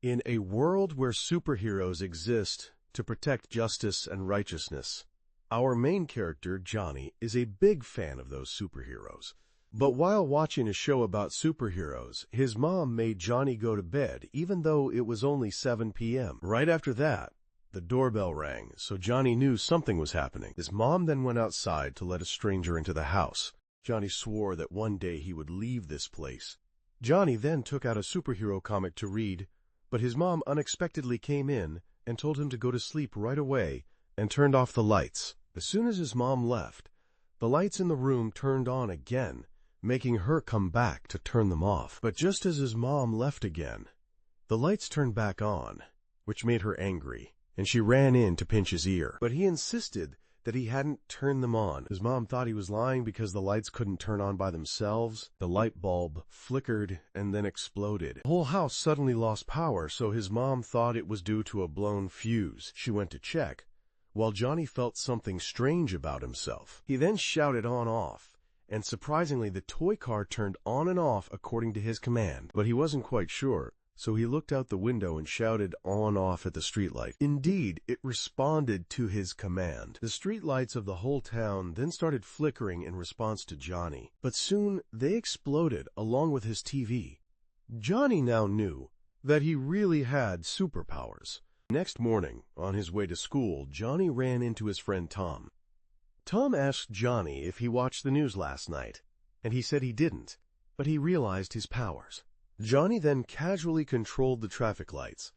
In a world where superheroes exist to protect justice and righteousness, our main character, Johnny, is a big fan of those superheroes. But while watching a show about superheroes, his mom made Johnny go to bed even though it was only 7 p.m. Right after that, the doorbell rang, so Johnny knew something was happening. His mom then went outside to let a stranger into the house. Johnny swore that one day he would leave this place. Johnny then took out a superhero comic to read, but his mom unexpectedly came in and told him to go to sleep right away and turned off the lights. As soon as his mom left, the lights in the room turned on again, making her come back to turn them off. But just as his mom left again, the lights turned back on, which made her angry, and she ran in to pinch his ear. But he insisted that he hadn't turned them on. His mom thought he was lying because the lights couldn't turn on by themselves. The light bulb flickered and then exploded. The whole house suddenly lost power, so his mom thought it was due to a blown fuse. She went to check, while Johnny felt something strange about himself. He then shouted on-off, and surprisingly the toy car turned on and off according to his command. But he wasn't quite sure, so he looked out the window and shouted on-off at the streetlight. Indeed, it responded to his command. The streetlights of the whole town then started flickering in response to Johnny, but soon they exploded along with his TV. Johnny now knew that he really had superpowers. Next morning, on his way to school, Johnny ran into his friend Tom. Tom asked Johnny if he watched the news last night, and he said he didn't, but he realized his powers. Johnny then casually controlled the traffic lights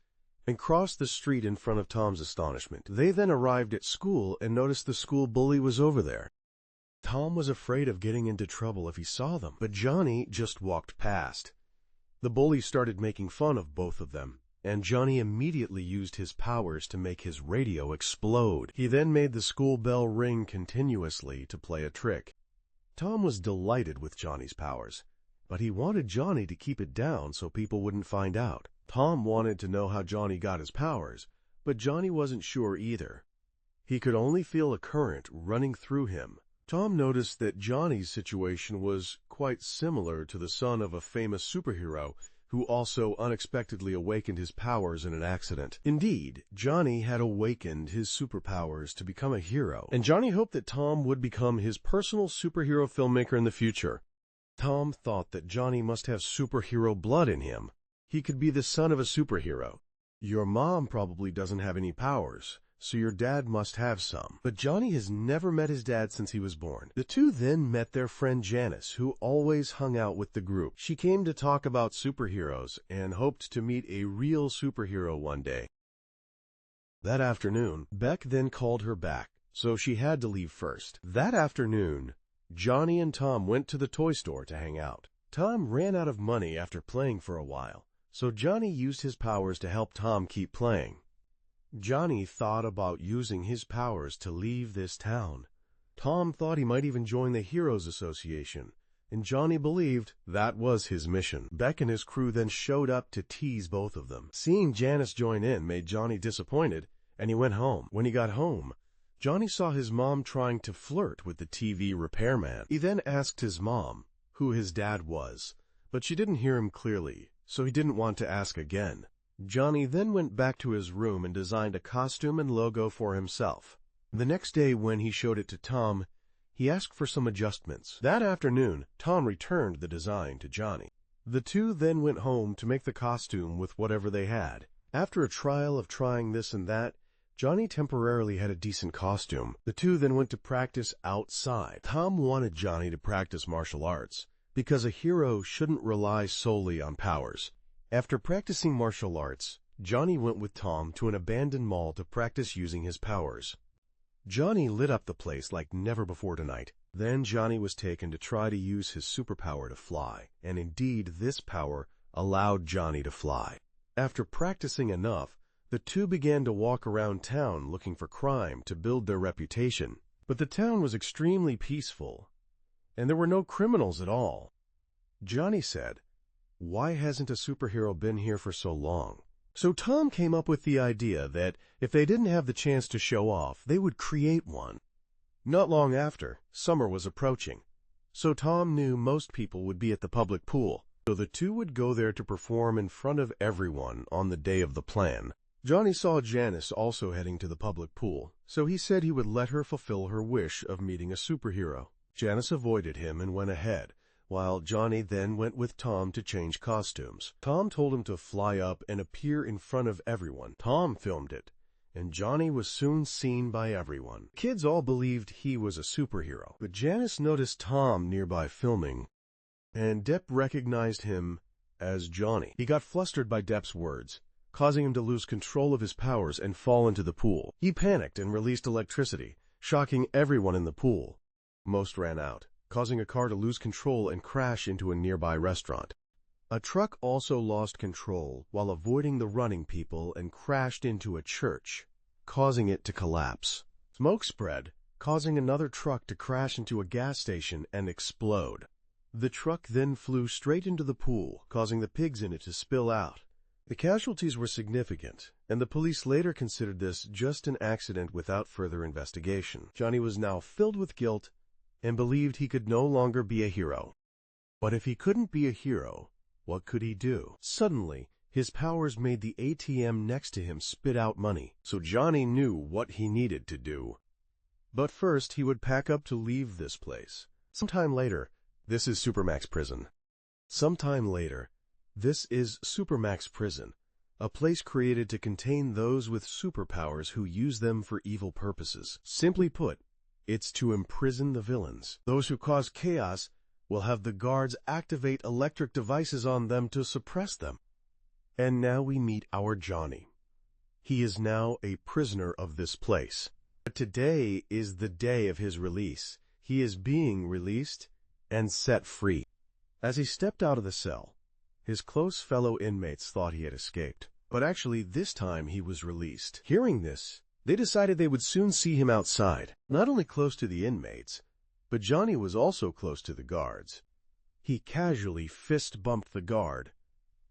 and crossed the street in front of Tom's astonishment. They then arrived at school and noticed the school bully was over there. Tom was afraid of getting into trouble if he saw them, but Johnny just walked past. The bully started making fun of both of them, and Johnny immediately used his powers to make his radio explode. He then made the school bell ring continuously to play a trick. Tom was delighted with Johnny's powers, but he wanted Johnny to keep it down so people wouldn't find out. Tom wanted to know how Johnny got his powers, but Johnny wasn't sure either. He could only feel a current running through him. Tom noticed that Johnny's situation was quite similar to the son of a famous superhero who also unexpectedly awakened his powers in an accident. Indeed, Johnny had awakened his superpowers to become a hero, and Johnny hoped that Tom would become his personal superhero filmmaker in the future. Tom thought that Johnny must have superhero blood in him. He could be the son of a superhero. Your mom probably doesn't have any powers, so your dad must have some. But Johnny has never met his dad since he was born. The two then met their friend Janice, who always hung out with the group. She came to talk about superheroes and hoped to meet a real superhero one day. That afternoon, Beck then called her back, so she had to leave first. That afternoon, Johnny and Tom went to the toy store to hang out. Tom ran out of money after playing for a while, so Johnny used his powers to help Tom keep playing. Johnny thought about using his powers to leave this town. Tom thought he might even join the Heroes Association, and Johnny believed that was his mission. Beck and his crew then showed up to tease both of them. Seeing Janice join in made Johnny disappointed, and he went home. When he got home, Johnny saw his mom trying to flirt with the TV repairman. He then asked his mom who his dad was, but she didn't hear him clearly, so he didn't want to ask again. Johnny then went back to his room and designed a costume and logo for himself. The next day when he showed it to Tom, he asked for some adjustments. That afternoon, Tom returned the design to Johnny. The two then went home to make the costume with whatever they had. After a trial of trying this and that, Johnny temporarily had a decent costume. The two then went to practice outside. Tom wanted Johnny to practice martial arts, because a hero shouldn't rely solely on powers. After practicing martial arts, Johnny went with Tom to an abandoned mall to practice using his powers. Johnny lit up the place like never before tonight. Then Johnny was taken to try to use his superpower to fly, and indeed this power allowed Johnny to fly. After practicing enough, the two began to walk around town looking for crime to build their reputation. But the town was extremely peaceful, and there were no criminals at all. Johnny said, "Why hasn't a superhero been here for so long?" So Tom came up with the idea that if they didn't have the chance to show off, they would create one. Not long after, summer was approaching, so Tom knew most people would be at the public pool. so the two would go there to perform in front of everyone on the day of the plan. Johnny saw Janice also heading to the public pool, so he said he would let her fulfill her wish of meeting a superhero. Janice avoided him and went ahead, while Johnny then went with Tom to change costumes. Tom told him to fly up and appear in front of everyone. Tom filmed it, and Johnny was soon seen by everyone. Kids all believed he was a superhero, but Janice noticed Tom nearby filming, and Depp recognized him as Johnny. He got flustered by Depp's words, causing him to lose control of his powers and fall into the pool. He panicked and released electricity, shocking everyone in the pool. Most ran out, causing a car to lose control and crash into a nearby restaurant. A truck also lost control while avoiding the running people and crashed into a church, causing it to collapse. Smoke spread, causing another truck to crash into a gas station and explode. The truck then flew straight into the pool, causing the pigs in it to spill out. The casualties were significant, and the police later considered this just an accident without further investigation. Johnny was now filled with guilt and believed he could no longer be a hero. But if he couldn't be a hero, what could he do? Suddenly, his powers made the ATM next to him spit out money, so Johnny knew what he needed to do. But first, he would pack up to leave this place. Sometime later, this is Supermax Prison. Sometime later, this is Supermax Prison, a place created to contain those with superpowers who use them for evil purposes. Simply put, it's to imprison the villains. Those who cause chaos will have the guards activate electric devices on them to suppress them. And now we meet our Johnny. He is now a prisoner of this place. But today is the day of his release. He is being released and set free. As he stepped out of the cell, his close fellow inmates thought he had escaped, but actually this time he was released. Hearing this, they decided they would soon see him outside, not only close to the inmates, but Johnny was also close to the guards. He casually fist-bumped the guard,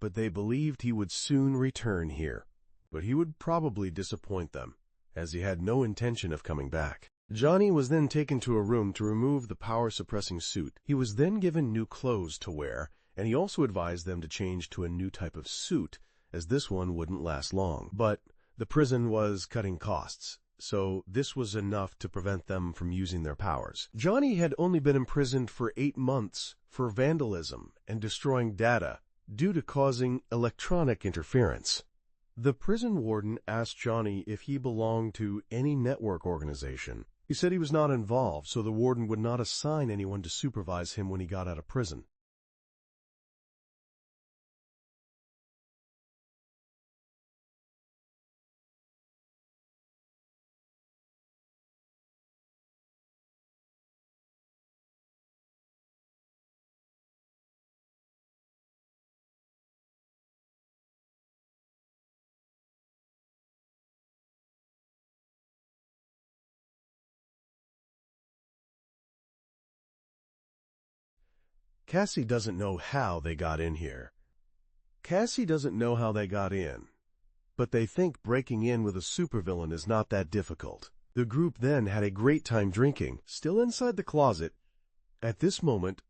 but they believed he would soon return here. But he would probably disappoint them, as he had no intention of coming back. Johnny was then taken to a room to remove the power-suppressing suit. He was then given new clothes to wear, and he also advised them to change to a new type of suit, as this one wouldn't last long. But the prison was cutting costs, so this was enough to prevent them from using their powers. Johnny had only been imprisoned for 8 months for vandalism and destroying data due to causing electronic interference. The prison warden asked Johnny if he belonged to any network organization. He said he was not involved, so the warden would not assign anyone to supervise him when he got out of prison. Cassie doesn't know how they got in here. Cassie doesn't know how they got in, but they think breaking in with a supervillain is not that difficult. The group then had a great time drinking, still inside the closet. At this moment,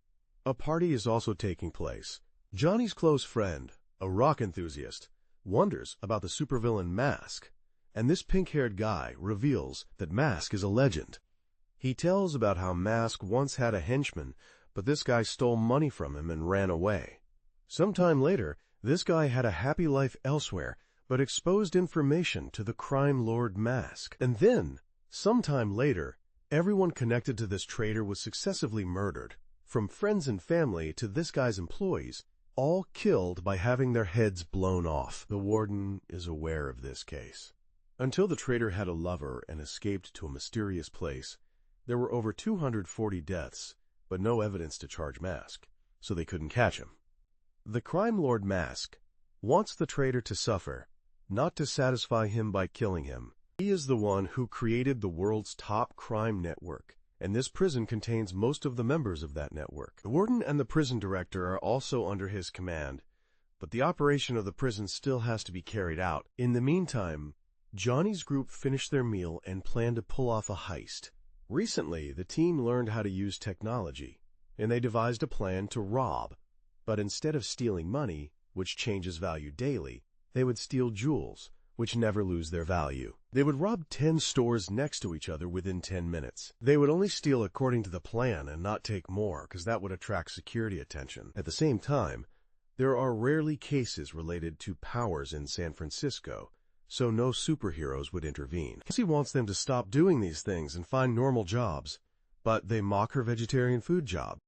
a party is also taking place. Johnny's close friend, a rock enthusiast, wonders about the supervillain Mask, and this pink-haired guy reveals that Mask is a legend. He tells about how Mask once had a henchman, but this guy stole money from him and ran away. Sometime later, this guy had a happy life elsewhere, but exposed information to the crime lord Mask. And then, sometime later, everyone connected to this traitor was successively murdered, from friends and family to this guy's employees, all killed by having their heads blown off. The warden is aware of this case. Until the traitor had a lover and escaped to a mysterious place, there were over 240 deaths, but no evidence to charge Mask, so they couldn't catch him. The crime lord Mask wants the traitor to suffer, not to satisfy him by killing him. He is the one who created the world's top crime network, and this prison contains most of the members of that network. The warden and the prison director are also under his command, but the operation of the prison still has to be carried out. In the meantime, Johnny's group finished their meal and planned to pull off a heist. Recently, the team learned how to use technology, and they devised a plan to rob, But instead of stealing money, which changes value daily, they would steal jewels, which never lose their value. They would rob 10 stores next to each other within 10 minutes. They would only steal according to the plan and not take more, because that would attract security attention. At the same time, there are rarely cases related to powers in San Francisco, so no superheroes would intervene. Cassie wants them to stop doing these things and find normal jobs, but they mock her vegetarian food job.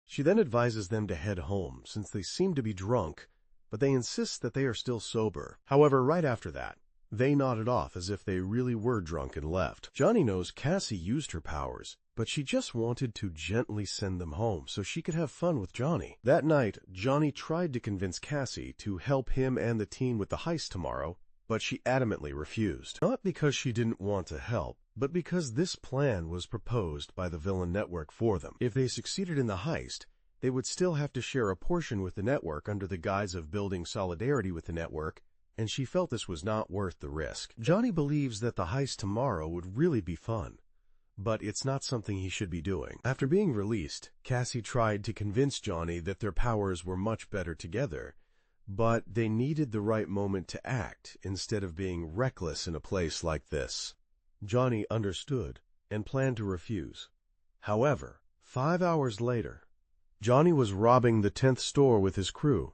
She then advises them to head home, since they seem to be drunk, but they insist that they are still sober. However, right after that, they nodded off as if they really were drunk and left. Johnny knows Cassie used her powers, but she just wanted to gently send them home so she could have fun with Johnny. That night, Johnny tried to convince Cassie to help him and the team with the heist tomorrow, but she adamantly refused. Not because she didn't want to help, but because this plan was proposed by the villain network for them. If they succeeded in the heist, they would still have to share a portion with the network under the guise of building solidarity with the network, and she felt this was not worth the risk. Johnny believes that the heist tomorrow would really be fun, but it's not something he should be doing. After being released, Cassie tried to convince Johnny that their powers were much better together, but they needed the right moment to act instead of being reckless in a place like this. Johnny understood and planned to refuse. However, 5 hours later, Johnny was robbing the 10th store with his crew.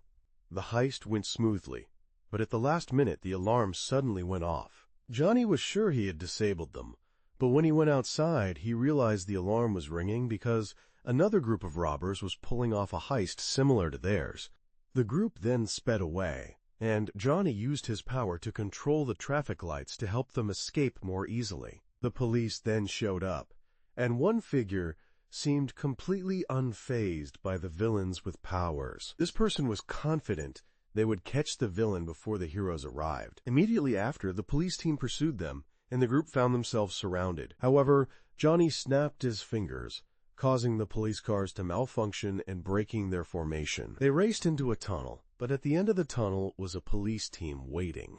The heist went smoothly, but at the last minute the alarm suddenly went off. Johnny was sure he had disabled them, but when he went outside he realized the alarm was ringing because another group of robbers was pulling off a heist similar to theirs. The group then sped away, and Johnny used his power to control the traffic lights to help them escape more easily. The police then showed up, and one figure seemed completely unfazed by the villains with powers. This person was confident they would catch the villain before the heroes arrived. Immediately after, the police team pursued them, and the group found themselves surrounded. However, Johnny snapped his fingers, causing the police cars to malfunction and breaking their formation. They raced into a tunnel, but at the end of the tunnel was a police team waiting.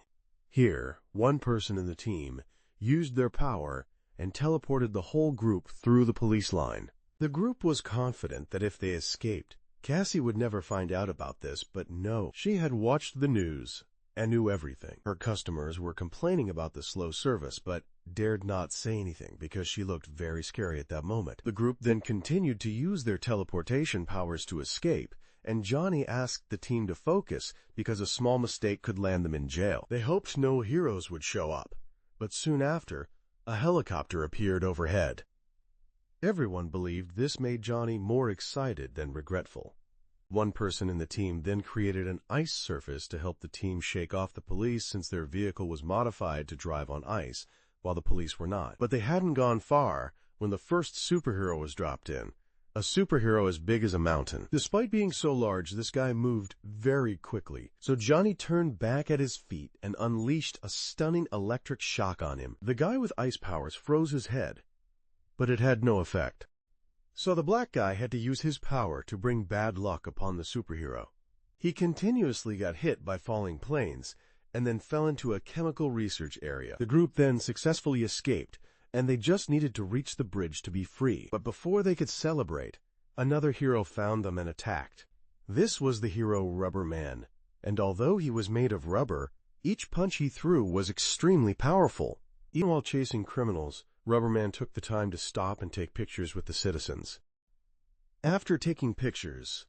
Here, one person in the team used their power and teleported the whole group through the police line. The group was confident that if they escaped, Cassie would never find out about this, but no, she had watched the news and knew everything. Her customers were complaining about the slow service, but dared not say anything because she looked very scary at that moment. The group then continued to use their teleportation powers to escape, and Johnny asked the team to focus because a small mistake could land them in jail. They hoped no heroes would show up, but soon after, a helicopter appeared overhead. Everyone believed this made Johnny more excited than regretful. One person in the team then created an ice surface to help the team shake off the police since their vehicle was modified to drive on ice, while the police were not. But they hadn't gone far when the first superhero was dropped in, a superhero as big as a mountain. Despite being so large, this guy moved very quickly, so Johnny turned back at his feet and unleashed a stunning electric shock on him. The guy with ice powers froze his head, but it had no effect. So the black guy had to use his power to bring bad luck upon the superhero. He continuously got hit by falling planes and then fell into a chemical research area. The group then successfully escaped, and they just needed to reach the bridge to be free. But before they could celebrate, another hero found them and attacked. This was the hero Rubber Man, and although he was made of rubber, each punch he threw was extremely powerful. Even while chasing criminals, Rubber Man took the time to stop and take pictures with the citizens. After taking pictures,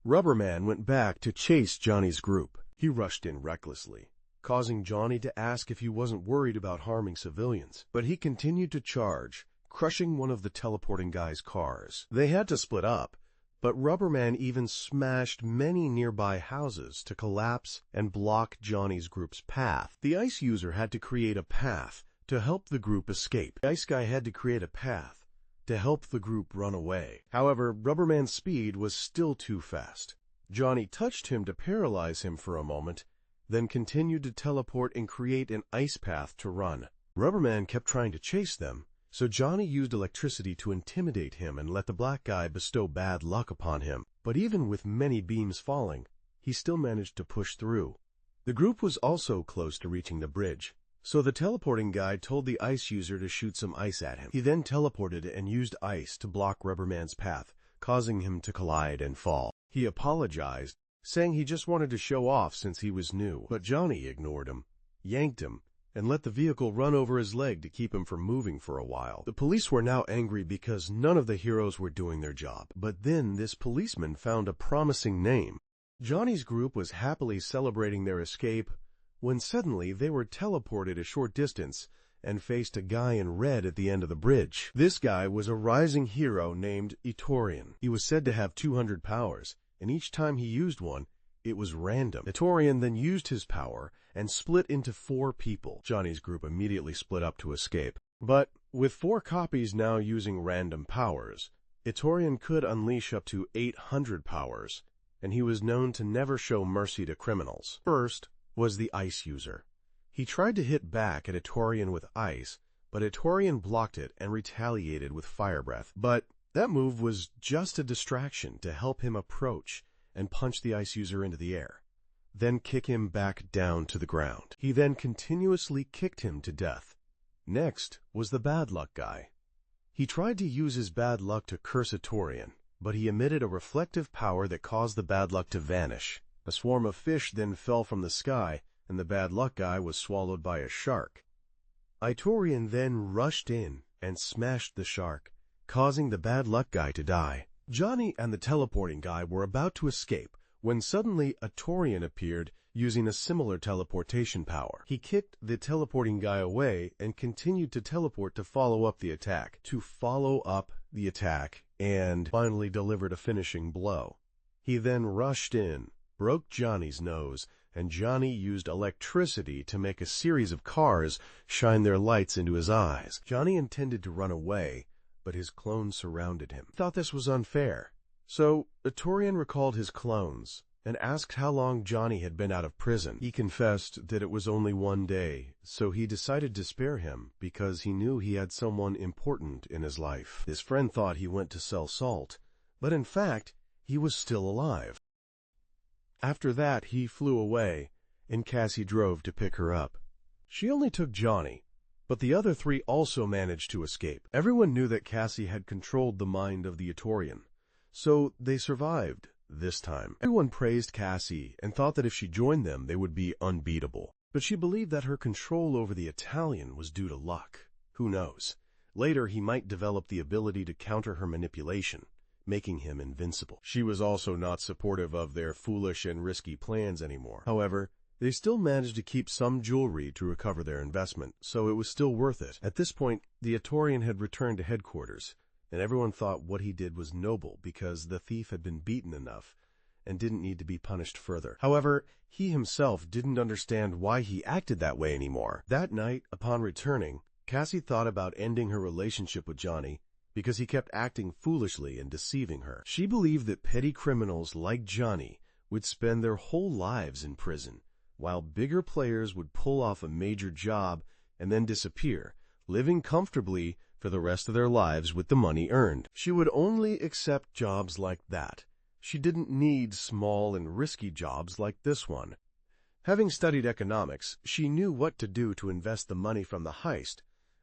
Rubber Man went back to chase Johnny's group. He rushed in recklessly, causing Johnny to ask if he wasn't worried about harming civilians. But he continued to charge, crushing one of the teleporting guy's cars. They had to split up, but Rubber Man even smashed many nearby houses to collapse and block Johnny's group's path. The ice user had to create a path to help the group escape. The ice guy had to create a path to help the group run away. However, Rubber Man's speed was still too fast. Johnny touched him to paralyze him for a moment, then continued to teleport and create an ice path to run. Rubber Man kept trying to chase them, so Johnny used electricity to intimidate him and let the black guy bestow bad luck upon him. But even with many beams falling, he still managed to push through. The group was also close to reaching the bridge, so the teleporting guy told the ice user to shoot some ice at him. He then teleported and used ice to block Rubber Man's path, causing him to collide and fall. He apologized, saying he just wanted to show off since he was new. But Johnny ignored him, yanked him, and let the vehicle run over his leg to keep him from moving for a while. The police were now angry because none of the heroes were doing their job. But then this policeman found a promising name. Johnny's group was happily celebrating their escape when suddenly they were teleported a short distance and faced a guy in red at the end of the bridge. This guy was a rising hero named Itorian. He was said to have 200 powers, and each time he used one, it was random. Itorian then used his power and split into 4 people. Johnny's group immediately split up to escape. But with 4 copies now using random powers, Itorian could unleash up to 800 powers, and he was known to never show mercy to criminals. First was the ice user. He tried to hit back at Itorian with ice, but Itorian blocked it and retaliated with fire breath. But that move was just a distraction to help him approach and punch the ice user into the air, then kick him back down to the ground. He then continuously kicked him to death. Next was the bad luck guy. He tried to use his bad luck to curse Itorian, but he emitted a reflective power that caused the bad luck to vanish. A swarm of fish then fell from the sky, and the bad luck guy was swallowed by a shark. Itorian then rushed in and smashed the shark, causing the bad luck guy to die. Johnny and the teleporting guy were about to escape when suddenly Itorian appeared using a similar teleportation power. He kicked the teleporting guy away and continued to teleport to follow up the attack, and finally delivered a finishing blow. He then rushed in, broke Johnny's nose, and Johnny used electricity to make a series of cars shine their lights into his eyes. Johnny intended to run away, but his clones surrounded him. He thought this was unfair. So Itorian recalled his clones and asked how long Johnny had been out of prison. He confessed that it was only 1 day, so he decided to spare him because he knew he had someone important in his life. His friend thought he went to sell salt, but in fact, he was still alive. After that, he flew away, and Cassie drove to pick her up. She only took Johnny, but the other 3 also managed to escape. Everyone knew that Cassie had controlled the mind of the Itorian, so they survived this time. Everyone praised Cassie and thought that if she joined them, they would be unbeatable. But she believed that her control over the Italian was due to luck. Who knows? Later, he might develop the ability to counter her manipulation, making him invincible. She was also not supportive of their foolish and risky plans anymore. However, they still managed to keep some jewelry to recover their investment, so it was still worth it. At this point, the Itorian had returned to headquarters, and everyone thought what he did was noble because the thief had been beaten enough and didn't need to be punished further. However, he himself didn't understand why he acted that way anymore. That night, upon returning, Cassie thought about ending her relationship with Johnny because he kept acting foolishly and deceiving her. She believed that petty criminals like Johnny would spend their whole lives in prison, while bigger players would pull off a major job and then disappear, living comfortably for the rest of their lives with the money earned. She would only accept jobs like that. She didn't need small and risky jobs like this one. Having studied economics, she knew what to do to invest the money from the heist,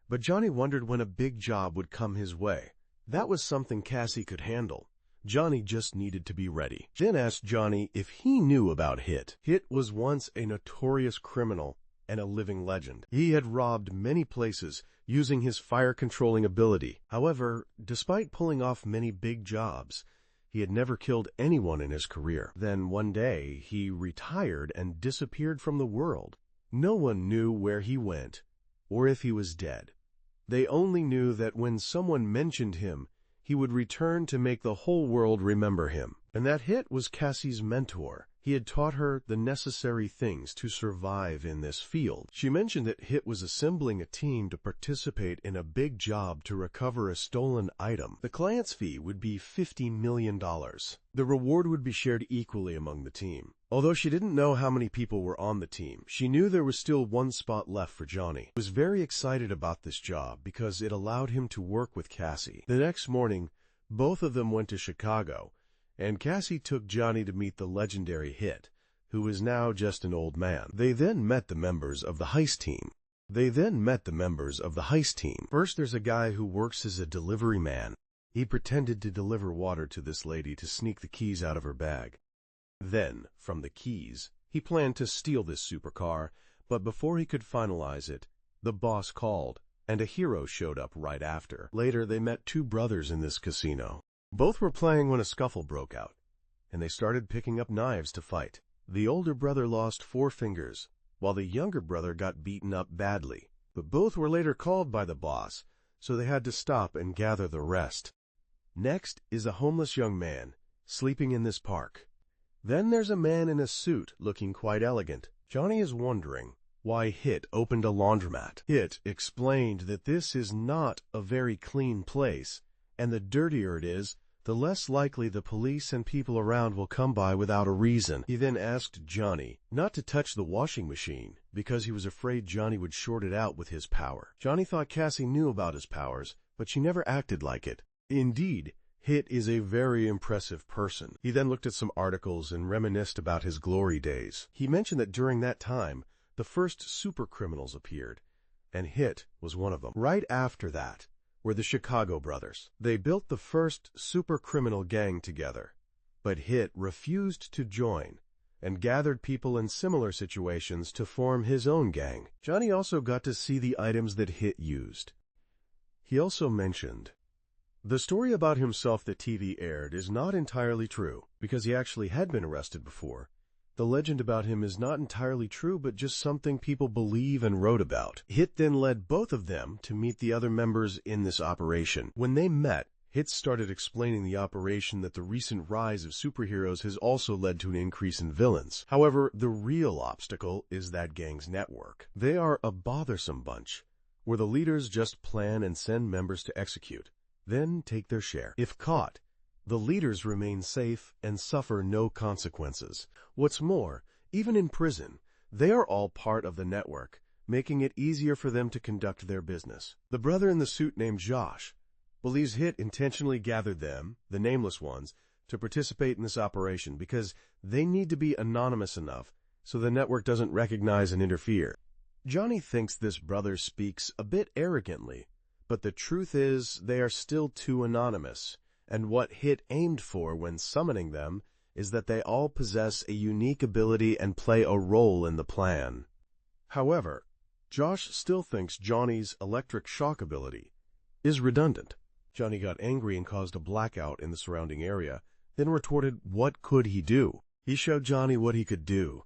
but Johnny wondered when a big job would come his way. That was something Cassie could handle. Johnny just needed to be ready. Then asked Johnny if he knew about Hit. Hit was once a notorious criminal and a living legend. He had robbed many places using his fire-controlling ability. However, despite pulling off many big jobs, he had never killed anyone in his career. Then one day, he retired and disappeared from the world. No one knew where he went or if he was dead. They only knew that when someone mentioned him, he would return to make the whole world remember him. And that Hit was Cassie's mentor. He had taught her the necessary things to survive in this field. She mentioned that Hit was assembling a team to participate in a big job to recover a stolen item. The client's fee would be $50 million. The reward would be shared equally among the team. Although she didn't know how many people were on the team, she knew there was still one spot left for Johnny. He was very excited about this job because it allowed him to work with Cassie. The next morning, both of them went to Chicago, and Cassie took Johnny to meet the legendary Hit, who was now just an old man. They then met the members of the heist team. First, there's a guy who works as a delivery man. He pretended to deliver water to this lady to sneak the keys out of her bag. Then, from the keys, he planned to steal this supercar, but before he could finalize it, the boss called, and a hero showed up right after. Later, they met two brothers in this casino. Both were playing when a scuffle broke out, and they started picking up knives to fight. The older brother lost 4 fingers, while the younger brother got beaten up badly. But both were later called by the boss, so they had to stop and gather the rest. Next is a homeless young man, sleeping in this park. Then there's a man in a suit, looking quite elegant. Johnny is wondering why Hit opened a laundromat. Hit explained that this is not a very clean place, and the dirtier it is, the less likely the police and people around will come by without a reason. He then asked Johnny not to touch the washing machine because he was afraid Johnny would short it out with his power. Johnny thought Cassie knew about his powers, but she never acted like it. Indeed, Hit is a very impressive person. He then looked at some articles and reminisced about his glory days. He mentioned that during that time, the first super criminals appeared, and Hit was one of them. Right after that were the Chicago brothers. They built the first super criminal gang together, but Hit refused to join and gathered people in similar situations to form his own gang. Johnny also got to see the items that Hit used. He also mentioned the story about himself that TV aired is not entirely true, because he actually had been arrested before. The legend about him is not entirely true, but just something people believe and wrote about. Hit then led both of them to meet the other members in this operation. When they met, Hit started explaining the operation that the recent rise of superheroes has also led to an increase in villains. However, the real obstacle is that gang's network. They are a bothersome bunch, where the leaders just plan and send members to execute, then take their share. If caught, the leaders remain safe and suffer no consequences. What's more, even in prison, they are all part of the network, making it easier for them to conduct their business. The brother in the suit named Josh believes Hit intentionally gathered them, the nameless ones, to participate in this operation because they need to be anonymous enough so the network doesn't recognize and interfere. Johnny thinks this brother speaks a bit arrogantly, but the truth is they are still too anonymous. And what Hit aimed for when summoning them is that they all possess a unique ability and play a role in the plan. However, Josh still thinks Johnny's electric shock ability is redundant. Johnny got angry and caused a blackout in the surrounding area, then retorted, what could he do? He showed Johnny what he could do.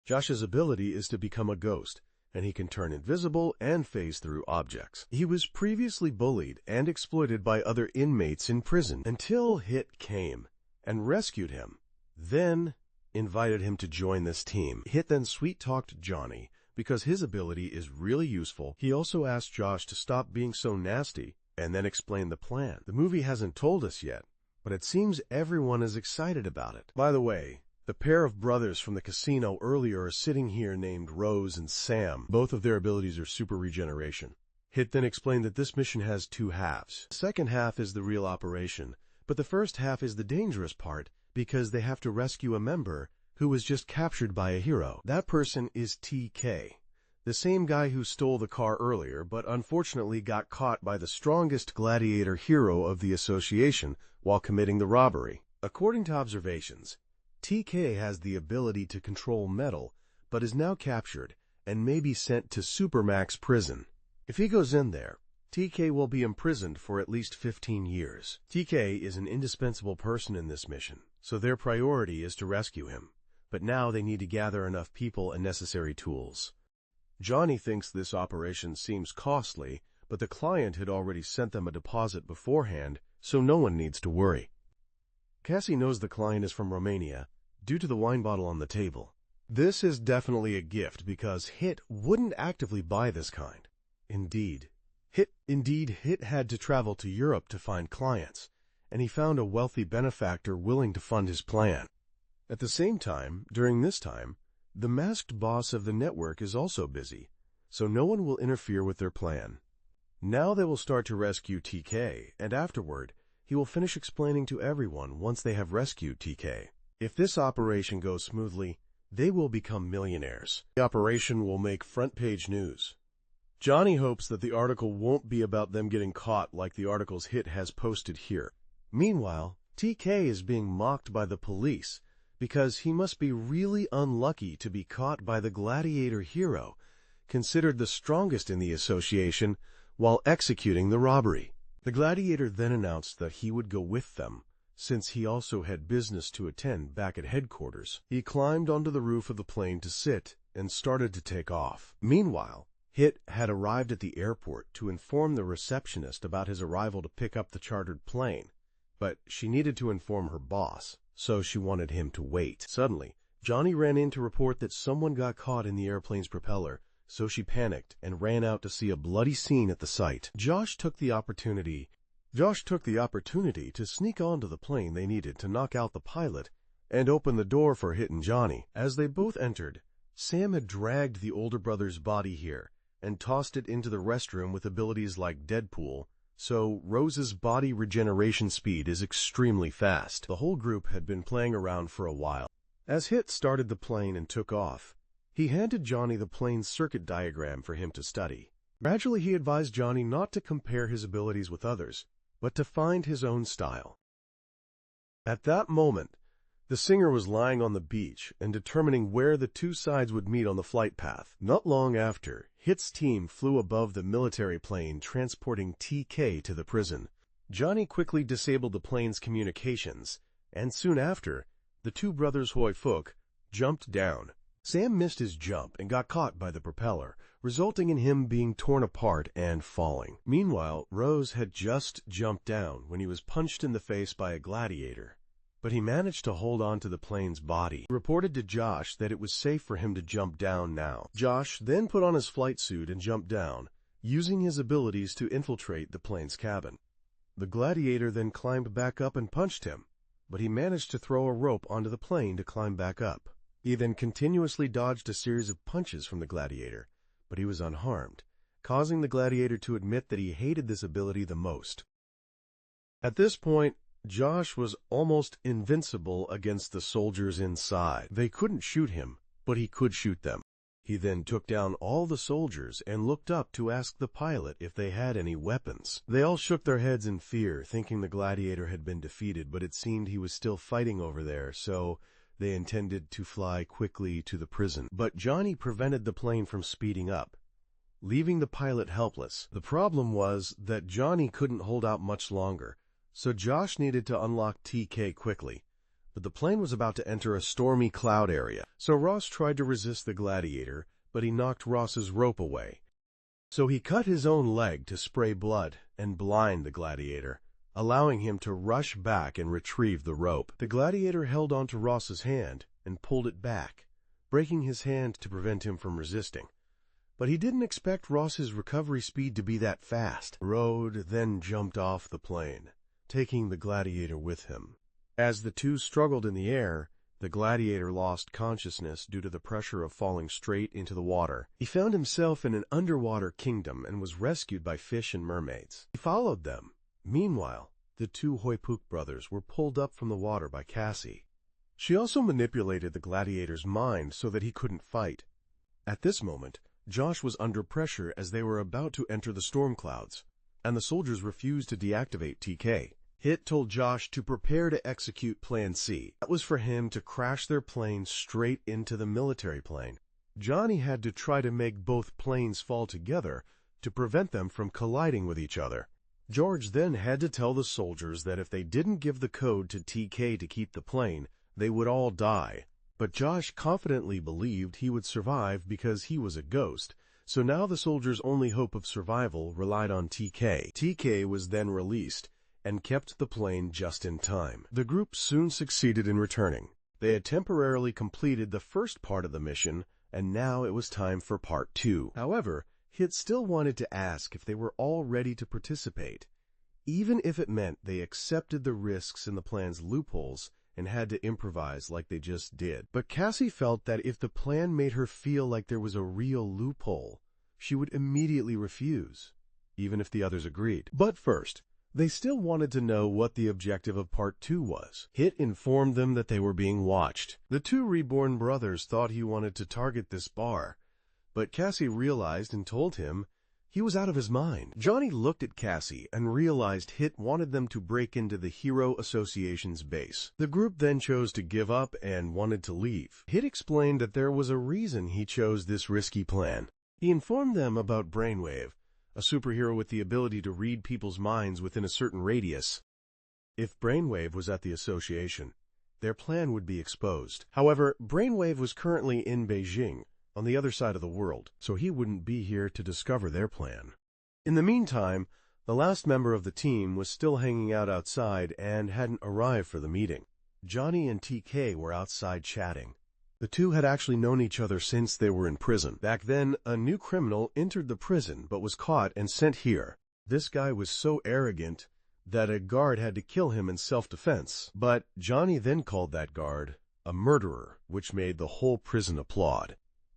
Josh's ability is to become a ghost, and he can turn invisible and phase through objects. He was previously bullied and exploited by other inmates in prison until Hit came and rescued him, then invited him to join this team. Hit then sweet-talked Johnny because his ability is really useful. He also asked Josh to stop being so nasty and then explained the plan. The movie hasn't told us yet, but it seems everyone is excited about it. By the way, the pair of brothers from the casino earlier are sitting here named Rose and Sam. Both of their abilities are super regeneration. Hit then explained that this mission has 2 halves. The second half is the real operation, but the first half is the dangerous part because they have to rescue a member who was just captured by a hero. That person is TK, the same guy who stole the car earlier, but unfortunately got caught by the strongest gladiator hero of the association while committing the robbery. According to observations, TK has the ability to control metal, but is now captured and may be sent to Supermax prison. If he goes in there, TK will be imprisoned for at least 15 years. TK is an indispensable person in this mission, so their priority is to rescue him. But now they need to gather enough people and necessary tools. Johnny thinks this operation seems costly, but the client had already sent them a deposit beforehand, so no one needs to worry. Cassie knows the client is from Romania due to the wine bottle on the table. This is definitely a gift because Hit wouldn't actively buy this kind. Indeed, Hit had to travel to Europe to find clients, and he found a wealthy benefactor willing to fund his plan. At the same time, during this time, the masked boss of the network is also busy, so no one will interfere with their plan. Now they will start to rescue TK, and afterward, he will finish explaining to everyone once they have rescued TK. If this operation goes smoothly, they will become millionaires. The operation will make front-page news. Johnny hopes that the article won't be about them getting caught like the articles Hit has posted here. Meanwhile, TK is being mocked by the police because he must be really unlucky to be caught by the gladiator hero, considered the strongest in the association, while executing the robbery. The gladiator then announced that he would go with them, since he also had business to attend back at headquarters. He climbed onto the roof of the plane to sit and started to take off. Meanwhile, Hit had arrived at the airport to inform the receptionist about his arrival to pick up the chartered plane, but she needed to inform her boss, so she wanted him to wait. Suddenly, Johnny ran in to report that someone got caught in the airplane's propeller, so she panicked and ran out to see a bloody scene at the site. Josh took the opportunity to sneak onto the plane they needed to knock out the pilot and open the door for Hit and Johnny. As they both entered, Sam had dragged the older brother's body here and tossed it into the restroom with abilities like Deadpool, so Rose's body regeneration speed is extremely fast. The whole group had been playing around for a while. As Hit started the plane and took off, he handed Johnny the plane's circuit diagram for him to study. Gradually he advised Johnny not to compare his abilities with others, but to find his own style. At that moment, the singer was lying on the beach and determining where the two sides would meet on the flight path. Not long after, Hit's team flew above the military plane transporting TK to the prison. Johnny quickly disabled the plane's communications, and soon after, the two brothers Hoi Fook jumped down. Sam missed his jump and got caught by the propeller, resulting in him being torn apart and falling. Meanwhile, Rose had just jumped down when he was punched in the face by a gladiator, but he managed to hold on to the plane's body. He reported to Josh that it was safe for him to jump down now. Josh then put on his flight suit and jumped down, using his abilities to infiltrate the plane's cabin. The gladiator then climbed back up and punched him, but he managed to throw a rope onto the plane to climb back up. He then continuously dodged a series of punches from the gladiator, but he was unharmed, causing the gladiator to admit that he hated this ability the most. At this point, Josh was almost invincible against the soldiers inside. They couldn't shoot him, but he could shoot them. He then took down all the soldiers and looked up to ask the pilot if they had any weapons. They all shook their heads in fear, thinking the gladiator had been defeated, but it seemed he was still fighting over there, so they intended to fly quickly to the prison. But Johnny prevented the plane from speeding up, leaving the pilot helpless. The problem was that Johnny couldn't hold out much longer, so Josh needed to unlock TK quickly. But the plane was about to enter a stormy cloud area, so Ross tried to resist the gladiator, but he knocked Ross's rope away. So he cut his own leg to spray blood and blind the gladiator, allowing him to rush back and retrieve the rope. The gladiator held onto Ross's hand and pulled it back, breaking his hand to prevent him from resisting. But he didn't expect Ross's recovery speed to be that fast. Rode then jumped off the plane, taking the gladiator with him. As the two struggled in the air, the gladiator lost consciousness due to the pressure of falling straight into the water. He found himself in an underwater kingdom and was rescued by fish and mermaids. He followed them. Meanwhile, the two Hoipuk brothers were pulled up from the water by Cassie. She also manipulated the gladiator's mind so that he couldn't fight. At this moment, Josh was under pressure as they were about to enter the storm clouds, and the soldiers refused to deactivate TK. Hit told Josh to prepare to execute Plan C. That was for him to crash their plane straight into the military plane. Johnny had to try to make both planes fall together to prevent them from colliding with each other. George then had to tell the soldiers that if they didn't give the code to TK to keep the plane, they would all die. But Josh confidently believed he would survive because he was a ghost, so now the soldiers' only hope of survival relied on TK. TK was then released and kept the plane just in time. The group soon succeeded in returning. They had temporarily completed the first part of the mission, and now it was time for part 2. However, Hit still wanted to ask if they were all ready to participate, even if it meant they accepted the risks in the plan's loopholes and had to improvise like they just did. But Cassie felt that if the plan made her feel like there was a real loophole, she would immediately refuse, even if the others agreed. But first, they still wanted to know what the objective of Part 2 was. Hit informed them that they were being watched. The two reborn brothers thought he wanted to target this bar, but Cassie realized and told him He was out of his mind. Johnny looked at Cassie and realized Hit wanted them to break into the Hero Association's base. The group then chose to give up and wanted to leave. Hit explained that there was a reason he chose this risky plan. He informed them about Brainwave, a superhero with the ability to read people's minds within a certain radius. If Brainwave was at the association, their plan would be exposed. However, Brainwave was currently in Beijing, on the other side of the world, so he wouldn't be here to discover their plan. In the meantime, the last member of the team was still hanging out outside and hadn't arrived for the meeting. Johnny and TK were outside chatting. The two had actually known each other since they were in prison. Back then, a new criminal entered the prison but was caught and sent here. This guy was so arrogant that a guard had to kill him in self-defense. But Johnny then called that guard a murderer, which made the whole prison applaud.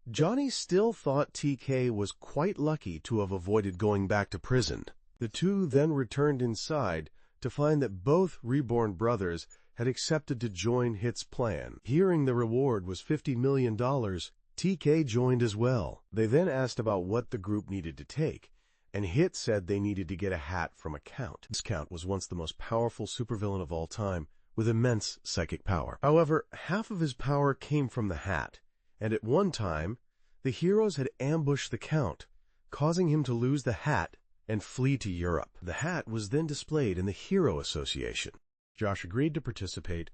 Johnny still thought TK was quite lucky to have avoided going back to prison. The two then returned inside to find that both reborn brothers had accepted to join Hit's plan. Hearing the reward was $50 million, TK joined as well. They then asked about what the group needed to take, and Hit said they needed to get a hat from a Count. This Count was once the most powerful supervillain of all time, with immense psychic power. However, half of his power came from the hat, and at one time, the heroes had ambushed the Count, causing him to lose the hat and flee to Europe. The hat was then displayed in the Hero Association. Josh agreed to participate,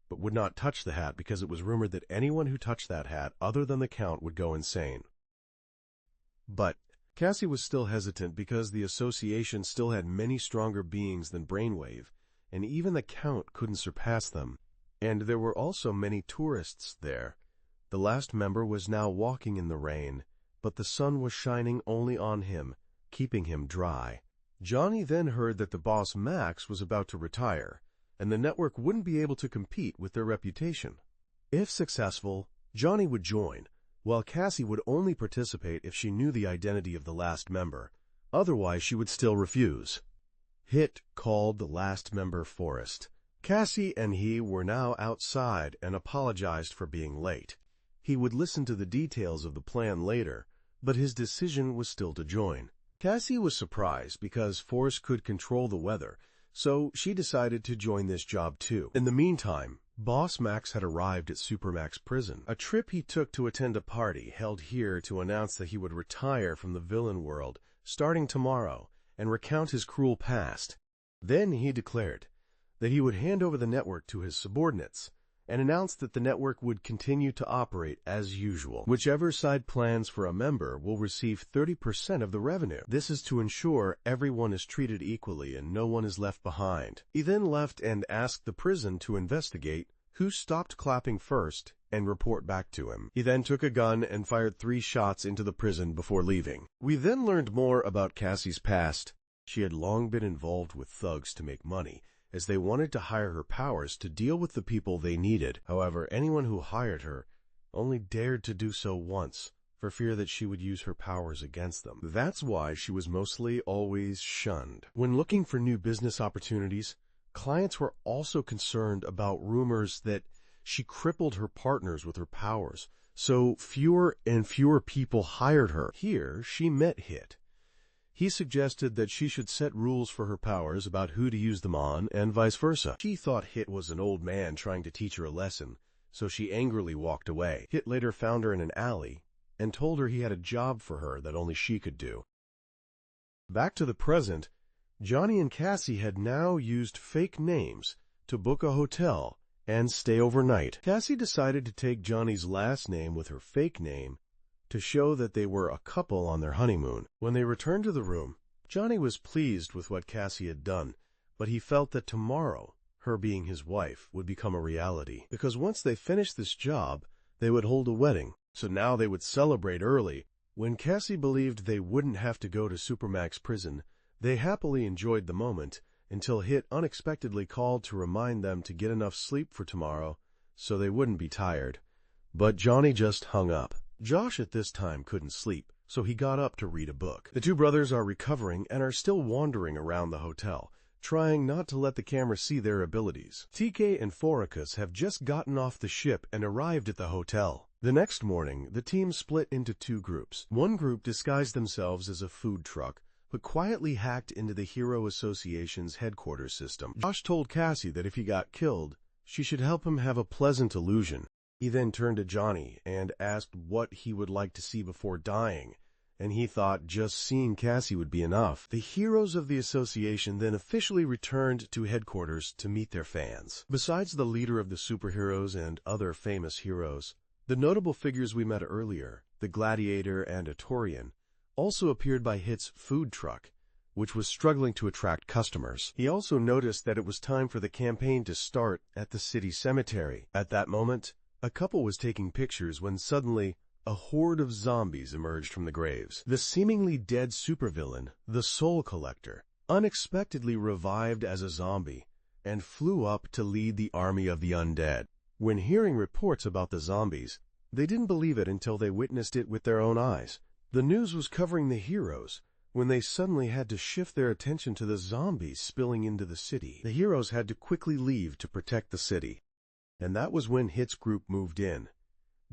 but would not touch the hat because it was rumored that anyone who touched that hat other than the Count would go insane. But Cassie was still hesitant because the association still had many stronger beings than Brainwave, and even the Count couldn't surpass them. And there were also many tourists there. The last member was now walking in the rain, but the sun was shining only on him, keeping him dry. Johnny then heard that the boss Max was about to retire, and the network wouldn't be able to compete with their reputation. If successful, Johnny would join, while Cassie would only participate if she knew the identity of the last member. Otherwise, she would still refuse. Hit called the last member Forrest. Cassie and he were now outside and apologized for being late. He would listen to the details of the plan later, but his decision was still to join. Cassie was surprised because Forrest could control the weather, so she decided to join this job too. In the meantime, Boss Max had arrived at Supermax prison, a trip he took to attend a party held here to announce that he would retire from the villain world starting tomorrow and recount his cruel past. Then he declared that he would hand over the network to his subordinates and announced that the network would continue to operate as usual. Whichever side plans for a member will receive 30% of the revenue. This is to ensure everyone is treated equally and no one is left behind. He then left and asked the prison to investigate who stopped clapping first and report back to him. He then took a gun and fired 3 shots into the prison before leaving. We then learned more about Cassie's past. She had long been involved with thugs to make money, as they wanted to hire her powers to deal with the people they needed. However, anyone who hired her only dared to do so once, for fear that she would use her powers against them. That's why she was mostly always shunned. When looking for new business opportunities, clients were also concerned about rumors that she crippled her partners with her powers, so fewer and fewer people hired her. Here, she met Hit. He suggested that she should set rules for her powers about who to use them on, and vice versa. She thought Hit was an old man trying to teach her a lesson, so she angrily walked away. Hit later found her in an alley and told her he had a job for her that only she could do. Back to the present, Johnny and Cassie had now used fake names to book a hotel and stay overnight. Cassie decided to take Johnny's last name with her fake name to show that they were a couple on their honeymoon. When they returned to the room, Johnny was pleased with what Cassie had done, but he felt that tomorrow, her being his wife, would become a reality. Because once they finished this job, they would hold a wedding, so now they would celebrate early. When Cassie believed they wouldn't have to go to Supermax prison, they happily enjoyed the moment until Hit unexpectedly called to remind them to get enough sleep for tomorrow so they wouldn't be tired. But Johnny just hung up. Josh at this time couldn't sleep, so he got up to read a book. The two brothers are recovering and are still wandering around the hotel, trying not to let the camera see their abilities. TK and Foricus have just gotten off the ship and arrived at the hotel. The next morning, the team split into two groups. One group disguised themselves as a food truck, but quietly hacked into the Hero Association's headquarters system. Josh told Cassie that if he got killed, she should help him have a pleasant illusion. He then turned to Johnny and asked what he would like to see before dying, and he thought just seeing Cassie would be enough. The heroes of the association then officially returned to headquarters to meet their fans. Besides the leader of the superheroes and other famous heroes, the notable figures we met earlier, the Gladiator and Atorian, also appeared by Hit's food truck, which was struggling to attract customers. He also noticed that it was time for the campaign to start at the city cemetery. At that moment, a couple was taking pictures when suddenly a horde of zombies emerged from the graves. The seemingly dead supervillain, the Soul Collector, unexpectedly revived as a zombie and flew up to lead the army of the undead. When hearing reports about the zombies, they didn't believe it until they witnessed it with their own eyes. The news was covering the heroes when they suddenly had to shift their attention to the zombies spilling into the city. The heroes had to quickly leave to protect the city, and that was when Hit's group moved in.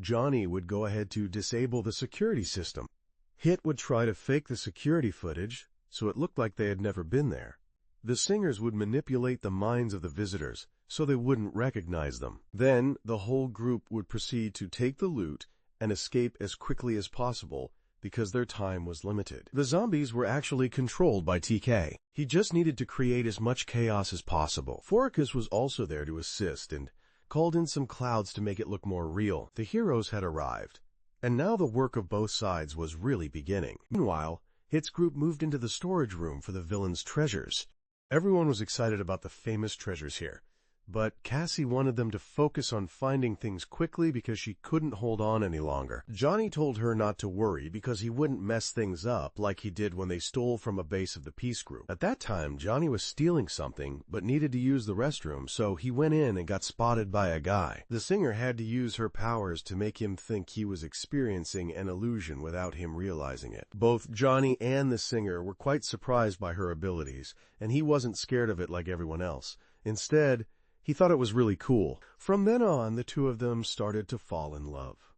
Johnny would go ahead to disable the security system. Hit would try to fake the security footage so it looked like they had never been there. The singers would manipulate the minds of the visitors so they wouldn't recognize them. Then the whole group would proceed to take the loot and escape as quickly as possible because their time was limited. The zombies were actually controlled by TK. He just needed to create as much chaos as possible. Foricus was also there to assist and called in some clouds to make it look more real. The heroes had arrived, and now the work of both sides was really beginning. Meanwhile, Hit's group moved into the storage room for the villain's treasures. Everyone was excited about the famous treasures here, but Cassie wanted them to focus on finding things quickly because she couldn't hold on any longer. Johnny told her not to worry because he wouldn't mess things up like he did when they stole from a base of the Peace Group. At that time, Johnny was stealing something but needed to use the restroom, so he went in and got spotted by a guy. The singer had to use her powers to make him think he was experiencing an illusion without him realizing it. Both Johnny and the singer were quite surprised by her abilities, and he wasn't scared of it like everyone else. Instead, he thought it was really cool. From then on, the two of them started to fall in love.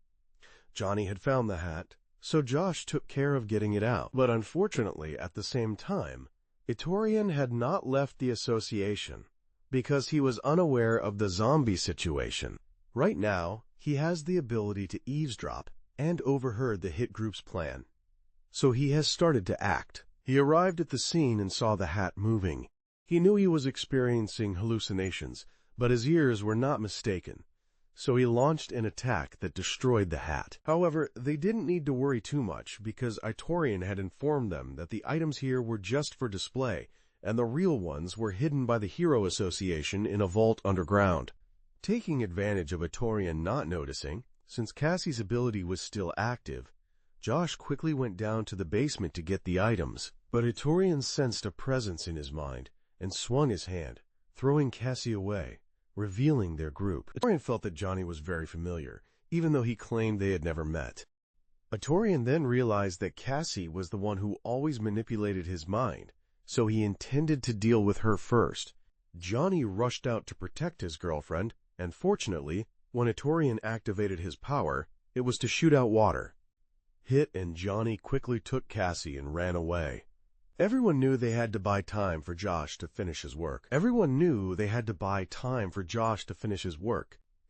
Johnny had found the hat, so Josh took care of getting it out. But unfortunately, at the same time, Atorian had not left the association because he was unaware of the zombie situation. Right now, he has the ability to eavesdrop and overheard the Hit group's plan. So he has started to act. He arrived at the scene and saw the hat moving. He knew he was experiencing hallucinations, but his ears were not mistaken, so he launched an attack that destroyed the hat. However, they didn't need to worry too much because Itorian had informed them that the items here were just for display, and the real ones were hidden by the Hero Association in a vault underground. Taking advantage of Itorian not noticing, since Cassie's ability was still active, Josh quickly went down to the basement to get the items, but Itorian sensed a presence in his mind and swung his hand, throwing Cassie away, revealing their group. Atorian felt that Johnny was very familiar, even though he claimed they had never met. Atorian then realized that Cassie was the one who always manipulated his mind, so he intended to deal with her first. Johnny rushed out to protect his girlfriend, and fortunately, when Atorian activated his power, it was to shoot out water. Hit and Johnny quickly took Cassie and ran away. Everyone knew they had to buy time for Josh to finish his work.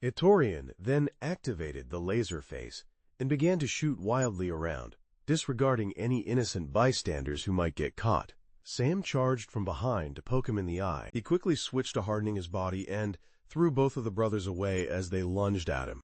Atorian then activated the laser phase and began to shoot wildly around, disregarding any innocent bystanders who might get caught. Sam charged from behind to poke him in the eye. He quickly switched to hardening his body and threw both of the brothers away as they lunged at him.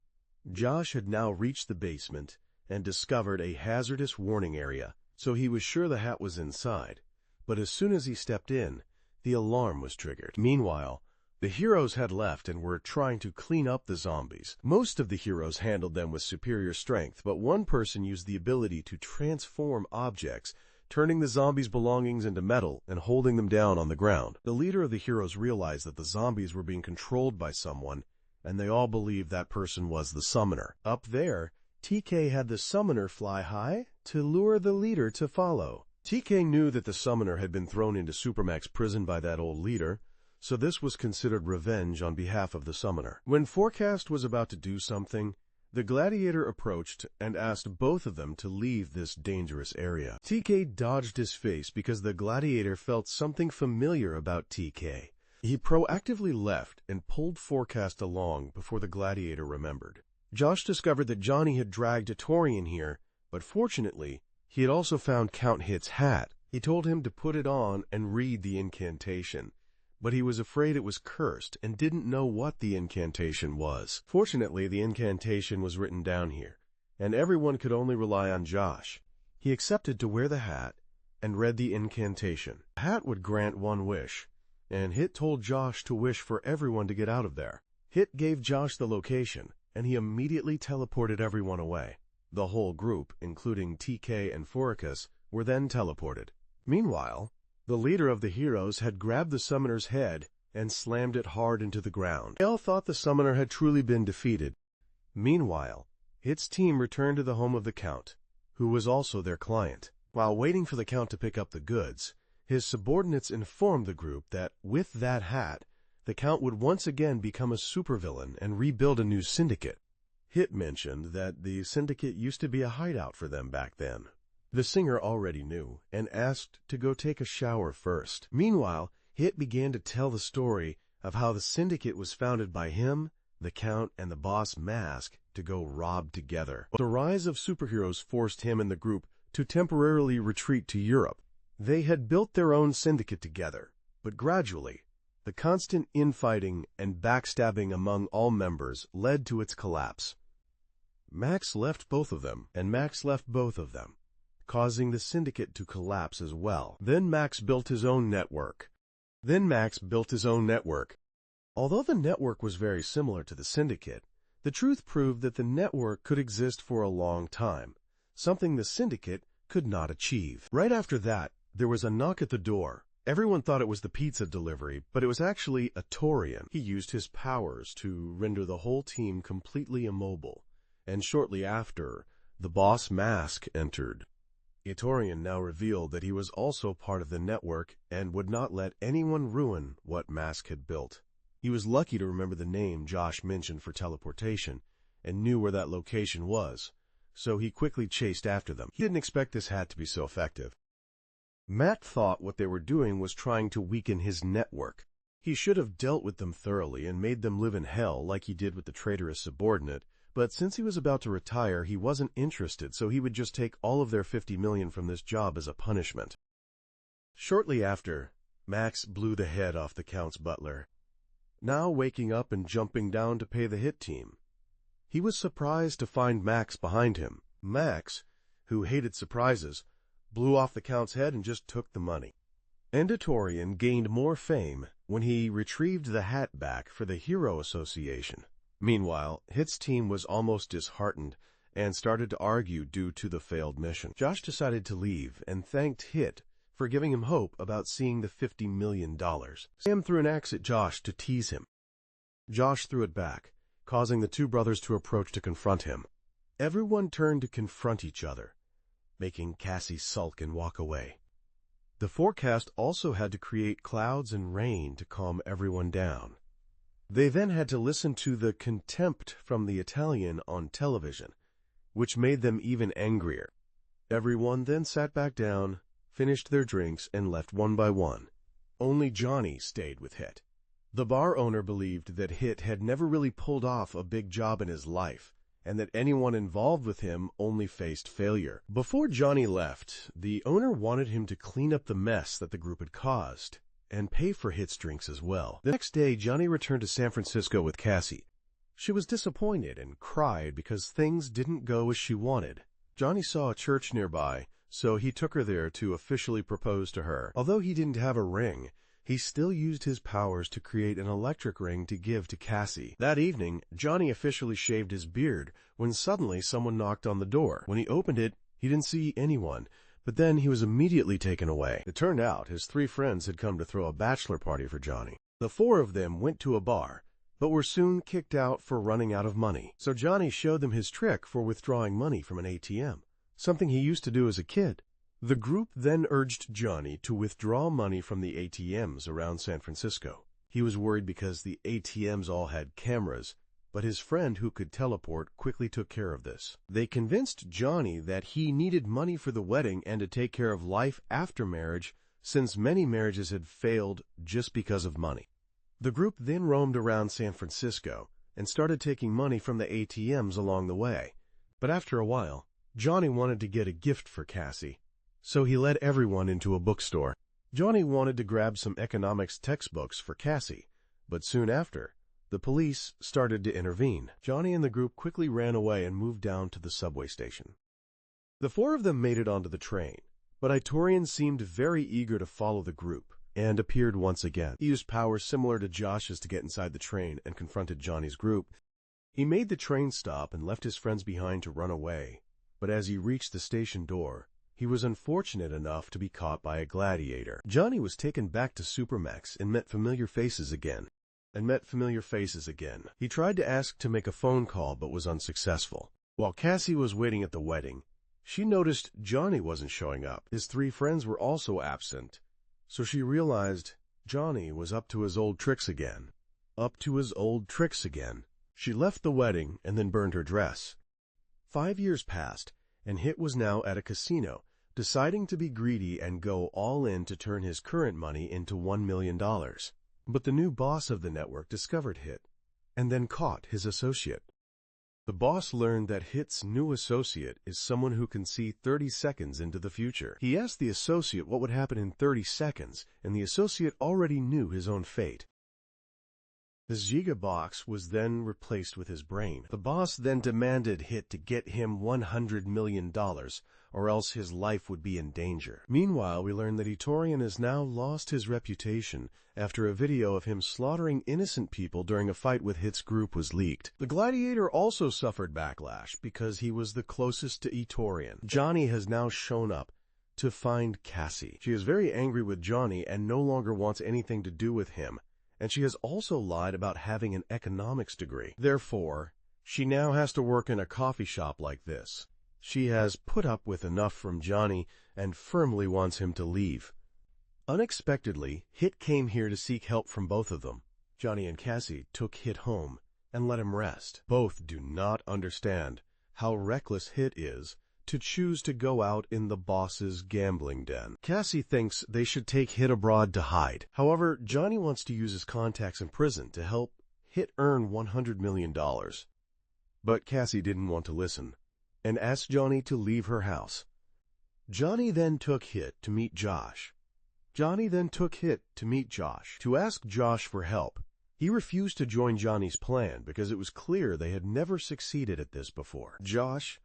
Josh had now reached the basement and discovered a hazardous warning area, so he was sure the hat was inside. But as soon as he stepped in, the alarm was triggered. Meanwhile, the heroes had left and were trying to clean up the zombies. Most of the heroes handled them with superior strength, but one person used the ability to transform objects, turning the zombies' belongings into metal and holding them down on the ground. The leader of the heroes realized that the zombies were being controlled by someone, and they all believed that person was the summoner. Up there, TK had the summoner fly high to lure the leader to follow. TK knew that the summoner had been thrown into Supermax prison by that old leader, so this was considered revenge on behalf of the summoner. When Forecast was about to do something, The gladiator approached and asked both of them to leave this dangerous area. TK dodged his face because the gladiator felt something familiar about TK. He proactively left and pulled Forecast along before the gladiator remembered. Josh discovered that Johnny had dragged Torian here, but fortunately, he had also found Count Hit's hat. He told him to put it on and read the incantation, but he was afraid it was cursed and didn't know what the incantation was. Fortunately, the incantation was written down here, and everyone could only rely on Josh. He accepted to wear the hat and read the incantation. The hat would grant one wish, and Hit told Josh to wish for everyone to get out of there. Hit gave Josh the location, and he immediately teleported everyone away. The whole group, including TK and Foricus, were then teleported. Meanwhile, the leader of the heroes had grabbed the summoner's head and slammed it hard into the ground. They all thought the summoner had truly been defeated. Meanwhile, Hit's team returned to the home of the Count, who was also their client. While waiting for the Count to pick up the goods, his subordinates informed the group that with that hat, the Count would once again become a supervillain and rebuild a new syndicate. Hit mentioned that the syndicate used to be a hideout for them back then. The singer already knew and asked to go take a shower first. Meanwhile, Hit began to tell the story of how the syndicate was founded by him, the Count, and the boss Mask to go rob together. The rise of superheroes forced him and the group to temporarily retreat to Europe. They had built their own syndicate together, but gradually, the constant infighting and backstabbing among all members led to its collapse. Max left both of them, and Max left both of them, causing the syndicate to collapse as well. Then Max built his own network. Although the network was very similar to the syndicate, the truth proved that the network could exist for a long time, something the syndicate could not achieve. Right after that, there was a knock at the door. Everyone thought it was the pizza delivery, but it was actually a Torian. He used his powers to render the whole team completely immobile, and shortly after, the boss Mask entered. Torian now revealed that he was also part of the network and would not let anyone ruin what Mask had built. He was lucky to remember the name Josh mentioned for teleportation and knew where that location was, so he quickly chased after them. He didn't expect this hat to be so effective. Matt thought what they were doing was trying to weaken his network. He should have dealt with them thoroughly and made them live in hell like he did with the traitorous subordinate, but since he was about to retire, he wasn't interested, so he would just take all of their $50 million from this job as a punishment. Shortly after, Max blew the head off the Count's butler, now waking up and jumping down to pay the Hit team. He was surprised to find Max behind him. Max, who hated surprises, blew off the Count's head and just took the money. Torian gained more fame when he retrieved the hat back for the Hero Association. Meanwhile, Hit's team was almost disheartened and started to argue due to the failed mission. Josh decided to leave and thanked Hit for giving him hope about seeing the $50 million. Sam threw an axe at Josh to tease him. Josh threw it back, causing the two brothers to approach to confront him. Everyone turned to confront each other, making Cassie sulk and walk away. The forecast also had to create clouds and rain to calm everyone down. They then had to listen to the contempt from the Italian on television, which made them even angrier. Everyone then sat back down, finished their drinks, and left one by one. Only Johnny stayed with Hit. The bar owner believed that Hit had never really pulled off a big job in his life, and that anyone involved with him only faced failure. Before Johnny left, the owner wanted him to clean up the mess that the group had caused, and pay for Hit's drinks as well. The next day, Johnny returned to San Francisco with Cassie. She was disappointed and cried because things didn't go as she wanted. Johnny saw a church nearby, so he took her there to officially propose to her. Although he didn't have a ring, he still used his powers to create an electric ring to give to Cassie. That evening, Johnny officially shaved his beard when suddenly someone knocked on the door. When he opened it, he didn't see anyone, but then he was immediately taken away. It turned out his 3 friends had come to throw a bachelor party for Johnny. The 4 of them went to a bar, but were soon kicked out for running out of money. So Johnny showed them his trick for withdrawing money from an ATM, something he used to do as a kid. The group then urged Johnny to withdraw money from the ATMs around San Francisco. He was worried because the ATMs all had cameras, but his friend who could teleport quickly took care of this. They convinced Johnny that he needed money for the wedding and to take care of life after marriage, since many marriages had failed just because of money. The group then roamed around San Francisco and started taking money from the ATMs along the way. But after a while, Johnny wanted to get a gift for Cassie, so he led everyone into a bookstore. Johnny wanted to grab some economics textbooks for Cassie, but soon after, the police started to intervene. Johnny and the group quickly ran away and moved down to the subway station. The four of them made it onto the train, but Itorian seemed very eager to follow the group and appeared once again. He used powers similar to Josh's to get inside the train and confronted Johnny's group. He made the train stop and left his friends behind to run away, but as he reached the station door, he was unfortunate enough to be caught by a gladiator. Johnny was taken back to Supermax and met familiar faces again. He tried to ask to make a phone call but was unsuccessful. While Cassie was waiting at the wedding, she noticed Johnny wasn't showing up. His three friends were also absent, so she realized Johnny was up to his old tricks again. She left the wedding and then burned her dress. 5 years passed, and Hit was now at a casino, deciding to be greedy and go all in to turn his current money into $1 million. But the new boss of the network discovered Hit, and then caught his associate. The boss learned that Hit's new associate is someone who can see 30 seconds into the future. He asked the associate what would happen in 30 seconds, and the associate already knew his own fate. His Giga box was then replaced with his brain. The boss then demanded Hit to get him $100 million, or else his life would be in danger. Meanwhile, we learn that Itorian has now lost his reputation after a video of him slaughtering innocent people during a fight with Hit's group was leaked. The gladiator also suffered backlash because he was the closest to Itorian. Johnny has now shown up to find Cassie. She is very angry with Johnny and no longer wants anything to do with him. And she has also lied about having an economics degree. Therefore, she now has to work in a coffee shop like this. She has put up with enough from Johnny and firmly wants him to leave. Unexpectedly, Hit came here to seek help from both of them. Johnny and Cassie took Hit home and let him rest. Both do not understand how reckless Hit is to choose to go out in the boss's gambling den. Cassie thinks they should take Hit abroad to hide. However, Johnny wants to use his contacts in prison to help Hit earn $100 million. But Cassie didn't want to listen and asked Johnny to leave her house. Johnny then took Hit to meet Josh. To ask Josh for help. He refused to join Johnny's plan because it was clear they had never succeeded at this before. Josh,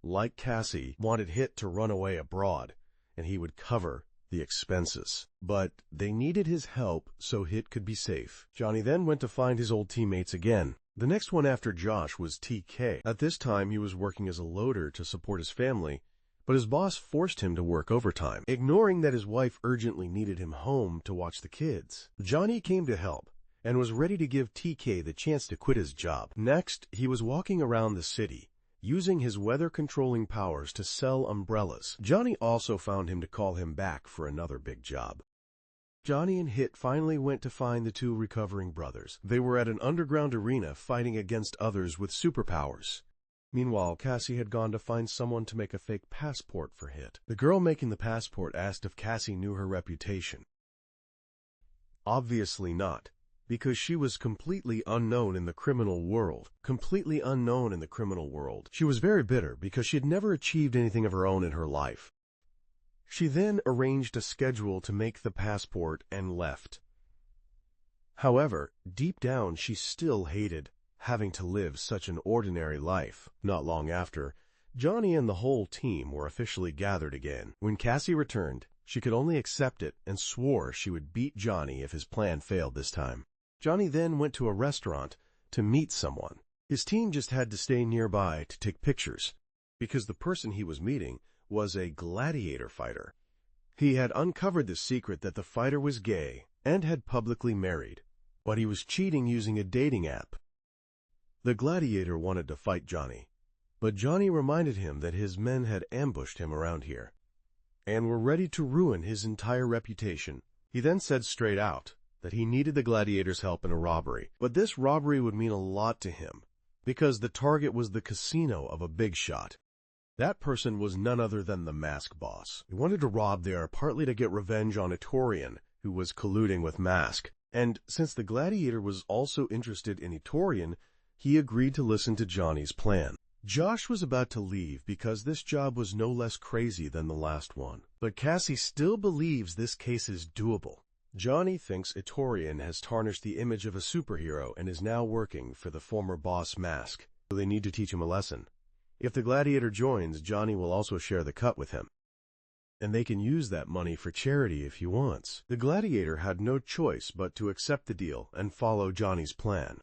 like Cassie, wanted Hit to run away abroad, and he would cover the expenses. But they needed his help so Hit could be safe. Johnny then went to find his old teammates again. The next one after Josh was TK. At this time, he was working as a loader to support his family, but his boss forced him to work overtime, ignoring that his wife urgently needed him home to watch the kids. Johnny came to help and was ready to give TK the chance to quit his job. Next, he was walking around the city, using his weather-controlling powers to sell umbrellas. Johnny also found him to call him back for another big job. Johnny and Hit finally went to find the two recovering brothers. They were at an underground arena fighting against others with superpowers. Meanwhile, Cassie had gone to find someone to make a fake passport for Hit. The girl making the passport asked if Cassie knew her reputation. Obviously not, because she was completely unknown in the criminal world. She was very bitter because she had never achieved anything of her own in her life. She then arranged a schedule to make the passport and left. However, deep down she still hated having to live such an ordinary life. Not long after, Johnny and the whole team were officially gathered again. When Cassie returned, she could only accept it and swore she would beat Johnny if his plan failed this time. Johnny then went to a restaurant to meet someone. His team just had to stay nearby to take pictures, because the person he was meeting was a gladiator fighter. He had uncovered the secret that the fighter was gay and had publicly married, but he was cheating using a dating app. The gladiator wanted to fight Johnny, but Johnny reminded him that his men had ambushed him around here and were ready to ruin his entire reputation. He then said straight out that he needed the gladiators' help in a robbery. But this robbery would mean a lot to him, because the target was the casino of a big shot. That person was none other than the Mask boss. He wanted to rob there partly to get revenge on Itorian, who was colluding with Mask. And since the gladiator was also interested in Itorian, he agreed to listen to Johnny's plan. Josh was about to leave because this job was no less crazy than the last one. But Cassie still believes this case is doable. Johnny thinks Itorian has tarnished the image of a superhero and is now working for the former boss Mask, so they need to teach him a lesson. If the gladiator joins, Johnny will also share the cut with him, and they can use that money for charity if he wants. The gladiator had no choice but to accept the deal and follow Johnny's plan.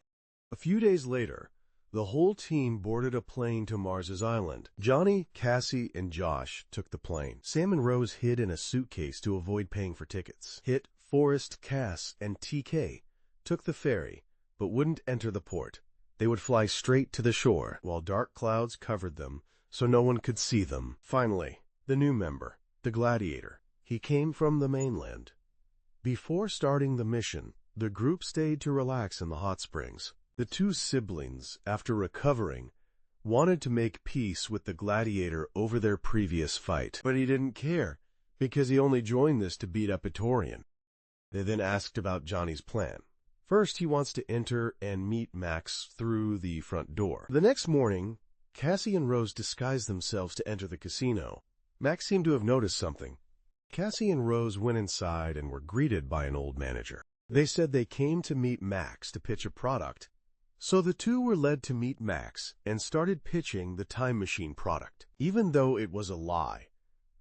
A few days later, the whole team boarded a plane to Mars's Island. Johnny, Cassie, and Josh took the plane. Sam and Rose hid in a suitcase to avoid paying for tickets. Hit, Forrest, Cass, and TK took the ferry, but wouldn't enter the port. They would fly straight to the shore, while dark clouds covered them, so no one could see them. Finally, the new member, the gladiator. He came from the mainland. Before starting the mission, the group stayed to relax in the hot springs. The two siblings, after recovering, wanted to make peace with the gladiator over their previous fight. But he didn't care, because he only joined this to beat up Itorian. They then asked about Johnny's plan. First, he wants to enter and meet Max through the front door. The next morning, Cassie and Rose disguised themselves to enter the casino. Max seemed to have noticed something. Cassie and Rose went inside and were greeted by an old manager. They said they came to meet Max to pitch a product. So the two were led to meet Max and started pitching the time machine product. Even though it was a lie,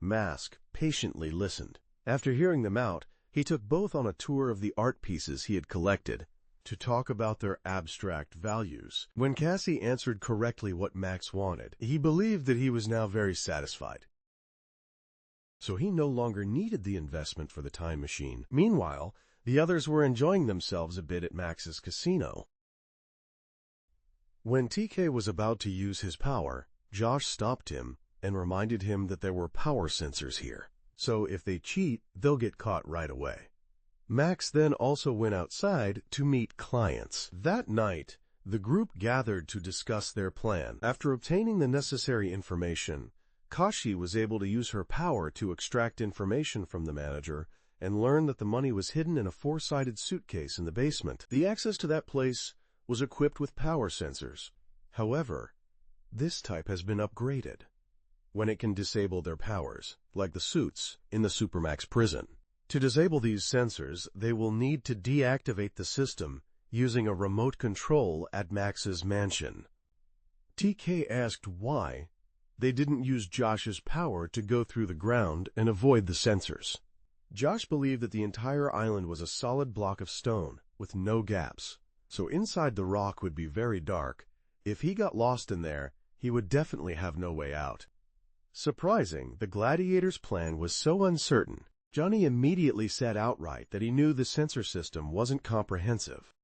Mask patiently listened. After hearing them out, he took both on a tour of the art pieces he had collected to talk about their abstract values. When Cassie answered correctly what Max wanted, he believed that he was now very satisfied. So he no longer needed the investment for the time machine. Meanwhile, the others were enjoying themselves a bit at Max's casino. When TK was about to use his power, Josh stopped him and reminded him that there were power sensors here. So if they cheat, they'll get caught right away. Max then also went outside to meet clients. That night, the group gathered to discuss their plan. After obtaining the necessary information, Kashi was able to use her power to extract information from the manager and learn that the money was hidden in a four-sided suitcase in the basement. The access to that place was equipped with power sensors. However, this type has been upgraded when it can disable their powers, like the suits in the Supermax prison. To disable these sensors, they will need to deactivate the system using a remote control at Max's mansion. TK asked why they didn't use Josh's power to go through the ground and avoid the sensors. Josh believed that the entire island was a solid block of stone with no gaps, so inside the rock would be very dark. If he got lost in there, he would definitely have no way out. Surprising, the gladiator's plan was so uncertain, Johnny immediately said outright that he knew the sensor system wasn't comprehensive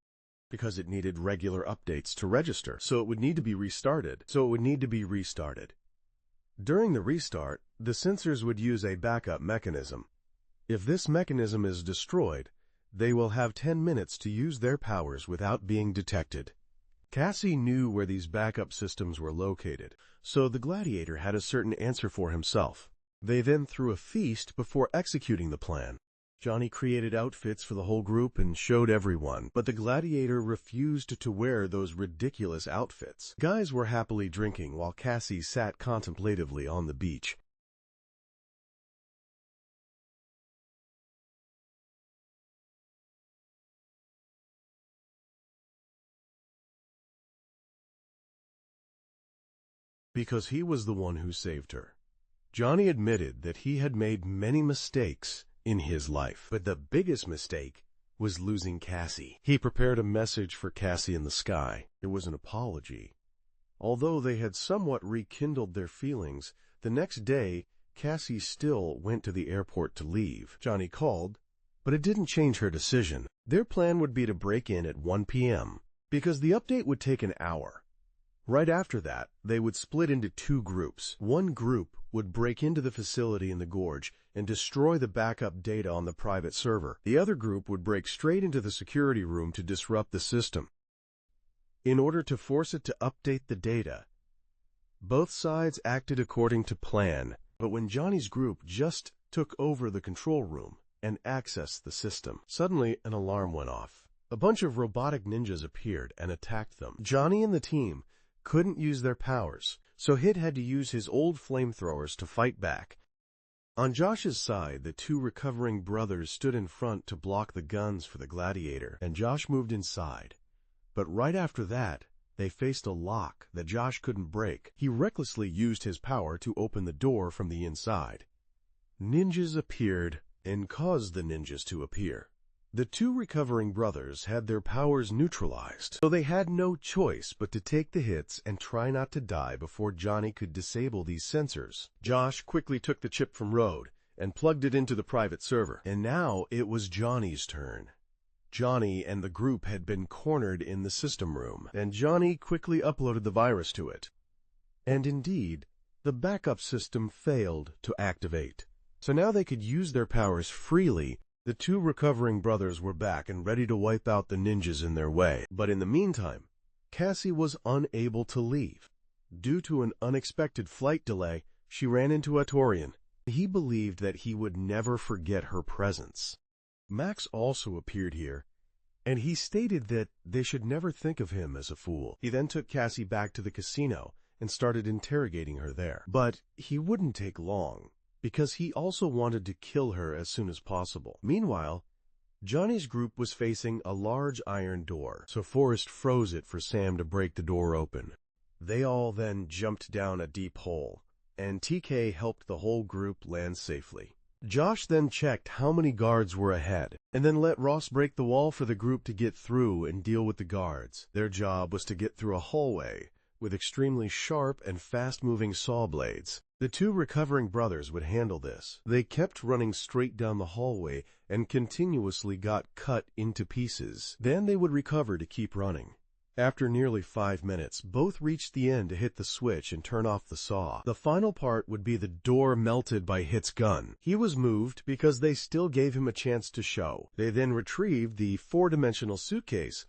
because it needed regular updates to register, so it would need to be restarted. During the restart, the sensors would use a backup mechanism. If this mechanism is destroyed, they will have 10 minutes to use their powers without being detected. Cassie knew where these backup systems were located, so the gladiator had a certain answer for himself. They then threw a feast before executing the plan. Johnny created outfits for the whole group and showed everyone, but the gladiator refused to wear those ridiculous outfits. Guys were happily drinking while Cassie sat contemplatively on the beach. Because he was the one who saved her. Johnny admitted that he had made many mistakes in his life, but the biggest mistake was losing Cassie. He prepared a message for Cassie in the sky. It was an apology. Although they had somewhat rekindled their feelings, the next day, Cassie still went to the airport to leave. Johnny called, but it didn't change her decision. Their plan would be to break in at 1 p.m. because the update would take an hour. Right after that, they would split into two groups. One group would break into the facility in the gorge and destroy the backup data on the private server. The other group would break straight into the security room to disrupt the system. In order to force it to update the data, both sides acted according to plan, but when Johnny's group just took over the control room and accessed the system, suddenly an alarm went off. A bunch of robotic ninjas appeared and attacked them. Johnny and the team couldn't use their powers, so Hit had to use his old flamethrowers to fight back. On Josh's side, the two recovering brothers stood in front to block the guns for the gladiator, and Josh moved inside. But right after that, they faced a lock that Josh couldn't break. He recklessly used his power to open the door from the inside. Ninjas appeared and caused the ninjas to appear. The two recovering brothers had their powers neutralized, so they had no choice but to take the hits and try not to die before Johnny could disable these sensors. Josh quickly took the chip from Road and plugged it into the private server, and now it was Johnny's turn. Johnny and the group had been cornered in the system room, and Johnny quickly uploaded the virus to it. And indeed, the backup system failed to activate. So now they could use their powers freely. The two recovering brothers were back and ready to wipe out the ninjas in their way. But in the meantime, Cassie was unable to leave. Due to an unexpected flight delay, she ran into Atorian. He believed that he would never forget her presence. Max also appeared here, and he stated that they should never think of him as a fool. He then took Cassie back to the casino and started interrogating her there. But he wouldn't take long, because he also wanted to kill her as soon as possible. Meanwhile, Johnny's group was facing a large iron door, so Forrest froze it for Sam to break the door open. They all then jumped down a deep hole, and TK helped the whole group land safely. Josh then checked how many guards were ahead, and then let Ross break the wall for the group to get through and deal with the guards. Their job was to get through a hallway with extremely sharp and fast-moving saw blades. The two recovering brothers would handle this. They kept running straight down the hallway and continuously got cut into pieces. Then they would recover to keep running. After nearly 5 minutes, both reached the end to hit the switch and turn off the saw. The final part would be the door melted by Hit's gun. He was moved because they still gave him a chance to show. They then retrieved the 4-dimensional suitcase,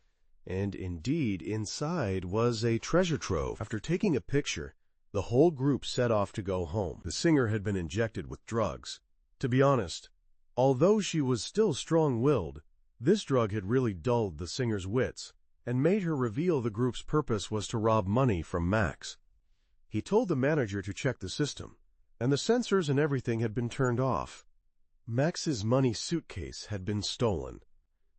and indeed, inside was a treasure trove. After taking a picture, the whole group set off to go home. The singer had been injected with drugs. To be honest, although she was still strong-willed, this drug had really dulled the singer's wits and made her reveal the group's purpose was to rob money from Max. He told the manager to check the system, and the sensors and everything had been turned off. Max's money suitcase had been stolen,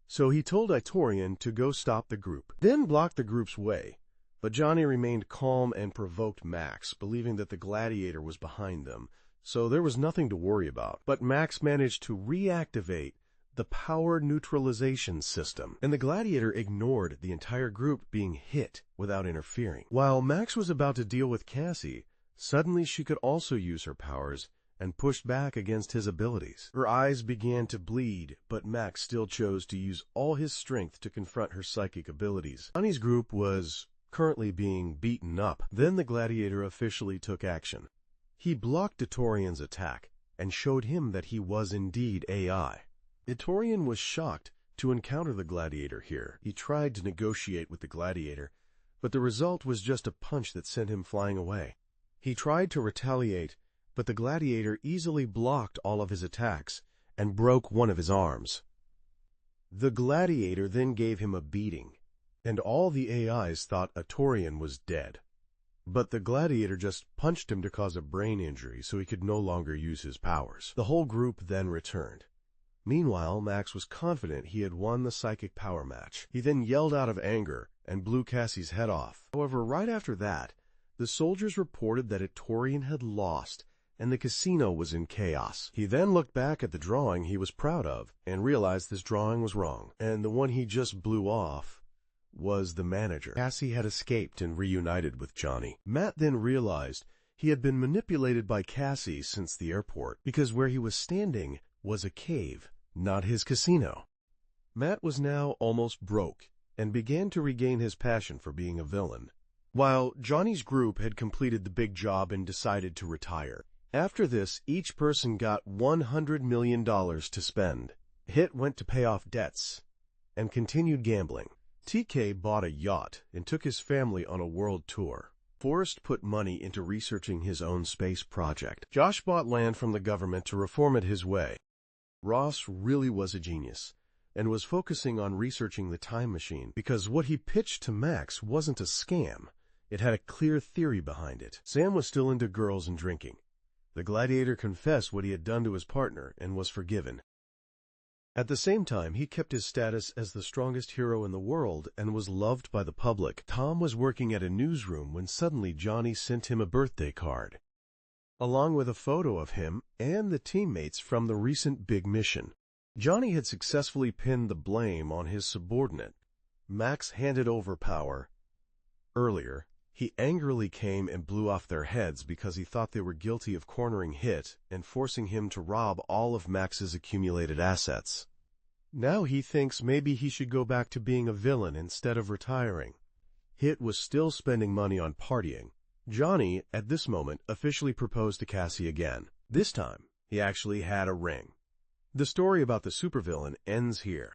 so he told Itorian to go stop the group, then block the group's way. But Johnny remained calm and provoked Max, believing that the gladiator was behind them, so there was nothing to worry about. But Max managed to reactivate the power neutralization system, and the gladiator ignored the entire group being hit without interfering. While Max was about to deal with Cassie, suddenly she could also use her powers and pushed back against his abilities. Her eyes began to bleed, but Max still chose to use all his strength to confront her psychic abilities. Johnny's group was currently being beaten up. Then the gladiator officially took action. He blocked Itorian's attack and showed him that he was indeed AI. Itorian was shocked to encounter the gladiator here. He tried to negotiate with the gladiator, but the result was just a punch that sent him flying away. He tried to retaliate, but the gladiator easily blocked all of his attacks and broke one of his arms. The gladiator then gave him a beating, and all the AIs thought Itorian was dead. But the gladiator just punched him to cause a brain injury so he could no longer use his powers. The whole group then returned. Meanwhile, Max was confident he had won the psychic power match. He then yelled out of anger and blew Cassie's head off. However, right after that, the soldiers reported that Itorian had lost and the casino was in chaos. He then looked back at the drawing he was proud of and realized this drawing was wrong, and the one he just blew off was the manager. Cassie had escaped and reunited with Johnny. Matt then realized he had been manipulated by Cassie since the airport, because where he was standing was a cave, not his casino. Matt was now almost broke and began to regain his passion for being a villain. while Johnny's group had completed the big job and decided to retire. After this, each person got $100 million to spend. Hit went to pay off debts and continued gambling. TK bought a yacht and took his family on a world tour. Forrest put money into researching his own space project. Josh bought land from the government to reform it his way. Ross really was a genius and was focusing on researching the time machine because what he pitched to Max wasn't a scam. It had a clear theory behind it. Sam was still into girls and drinking. The gladiator confessed what he had done to his partner and was forgiven. At the same time, he kept his status as the strongest hero in the world and was loved by the public. Tom was working at a newsroom when suddenly Johnny sent him a birthday card, along with a photo of him and the teammates from the recent big mission. Johnny had successfully pinned the blame on his subordinate. Max handed over power. Earlier, he angrily came and blew off their heads because he thought they were guilty of cornering Hit and forcing him to rob all of Max's accumulated assets. Now he thinks maybe he should go back to being a villain instead of retiring. Hit was still spending money on partying. Johnny, at this moment, officially proposed to Cassie again. This time, he actually had a ring. The story about the supervillain ends here.